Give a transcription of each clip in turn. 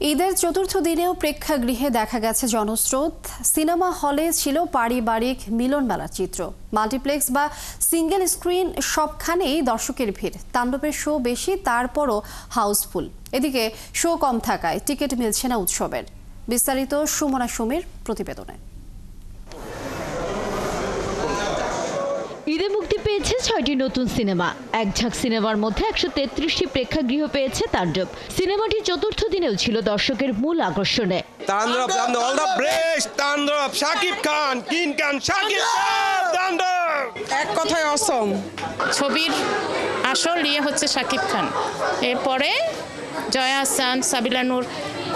ঈদের চতুর্থ দিনেও প্রেক্ষাগৃহে দেখা গেছে জনস্রোত। সিনেমা হলে ছিল পারিবারিক মিলন মেলার চিত্র। মাল্টিপ্লেক্স বা সিঙ্গেল স্ক্রিন সবখানেই দর্শকের ভিড়। তাণ্ডবের শো বেশি, তারপরও হাউসফুল। এদিকে শো কম থাকায় টিকিট মিলছে না উৎসবের। বিস্তারিত সুমনা সুমির প্রতিবেদনে। ঈদে মুক্তি পেয়েছে 6টি নতুন সিনেমা। এক ঝাঁক সিনেমার মধ্যে 133টি প্রেক্ষাগৃহ পেয়েছে তাণ্ডব। সিনেমাটি চতুর্থ দিনেও ছিল দর্শকের মূল আকর্ষণে। তাণ্ডব অল দ্য বেস্ট, তাণ্ডব শাকিব খান, কিং খান, শাকিব খান, তাণ্ডব এক কথায় অসম। ছবির আসল ইয়ে হচ্ছে শাকিব খান, এরপরে জয়া আহসান, সাবিলা নূর।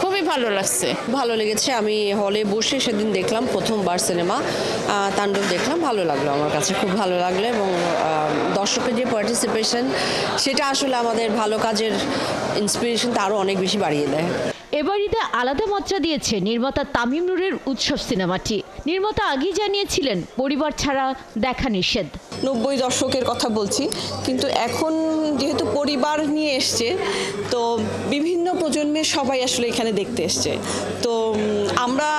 খুবই ভালো লাগছে, ভালো লেগেছে। আমি হলে বসে সেদিন দেখলাম প্রথমবার সিনেমা তাণ্ডব, দেখলাম, ভালো লাগলো, আমার কাছে খুব ভালো লাগলো। এবং দর্শকের যে পার্টিসিপেশন, সেটা আসলে আমাদের ভালো কাজের ইন্সপিরেশনটা আরও অনেক বেশি বাড়িয়ে দেয়। এবার ঈদে আলাদা মাত্রা দিয়েছে নির্মাতা তামিম নূরের উৎসব সিনেমাটি। নির্মাতা আগেই জানিয়েছিলেন পরিবার ছাড়া দেখা নিষেধ। 90 দশকের কথা বলছি, কিন্তু এখন যেহেতু পরিবার নিয়ে এসছে, তো বিভিন্ন প্রজন্মের সবাই আসলে এখানে দেখতে এসছে। তো আমরা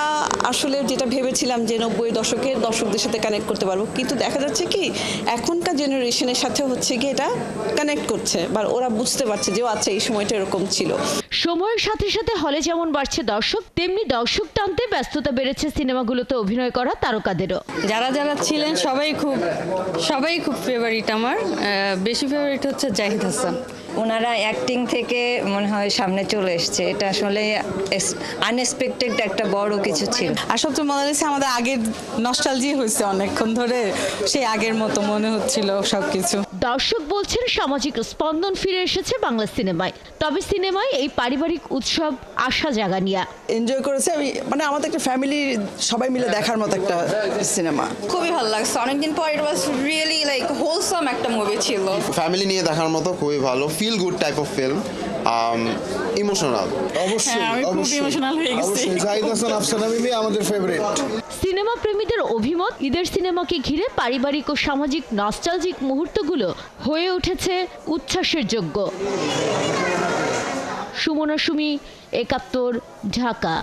আসলে যেটা ভেবেছিলাম যে 90 দশকের দর্শকদের সাথে কানেক্ট করতে পারবো, কিন্তু দেখা যাচ্ছে কি এখনকার জেনারেশনের সাথে হচ্ছে কি এটা কানেক্ট করছে, বা ওরা বুঝতে পারছে যে আচ্ছা এই সময়টা এরকম ছিল। সময়ের সাথে সাথে হলে যেমন বাড়ছে দর্শক, তেমনি দর্শক টানতে ব্যস্ততা বেড়েছে সিনেমাগুলোতে অভিনয় করা তারকাদেরও। যারা যারা ছিলেন সবাই খুব ফেভারিট। আমার বেশি ফেভারিট হচ্ছে জাহিদ হাসান। ওনারা অ্যাক্টিং থেকে মনে হয় সামনে চলে এসছে। এটা আসলে আনএক্সপেক্টেড একটা বড় কিছু ছিল। আর সবচেয়ে মজা লাগছে, আমাদের আগের নস্টালজি হয়েছে অনেকক্ষণ ধরে, সেই আগের মতো মনে হচ্ছিল সবকিছু। দর্শক বলছেন সামাজিক স্পন্দন ফিরে এসেছে বাংলা সিনেমায়। তবে সিনেমায় এই পারিবারিক উৎসব আশা জাগানিয়া। এনজয় করেছে আমি, মানে আমাদের একটা ফ্যামিলি সবাই মিলে দেখার মতো একটা সিনেমা। খুবই ভালো লাগছে, অনেকদিন পর। It was really like wholesome একটা মুভি ছিল। ফ্যামিলি নিয়ে দেখার মতো খুবই ভালো, feel good type of film, emotional. অবশ্যই আমি খুব ইমোশনাল হয়ে গেছি। জাহিদ হাসান, আফসানা বিবি আমাদের ফেভারিট। সিনেমা প্রেমীদের অভিমত, ঈদের সিনেমাকে ঘিরে পারিবারিক ও সামাজিক নস্টালজিক মুহূর্তগুলো হয়ে উঠেছে উচ্ছ্বাসের যোগ্য। সুমনা সুমি, ৭১, ঢাকা।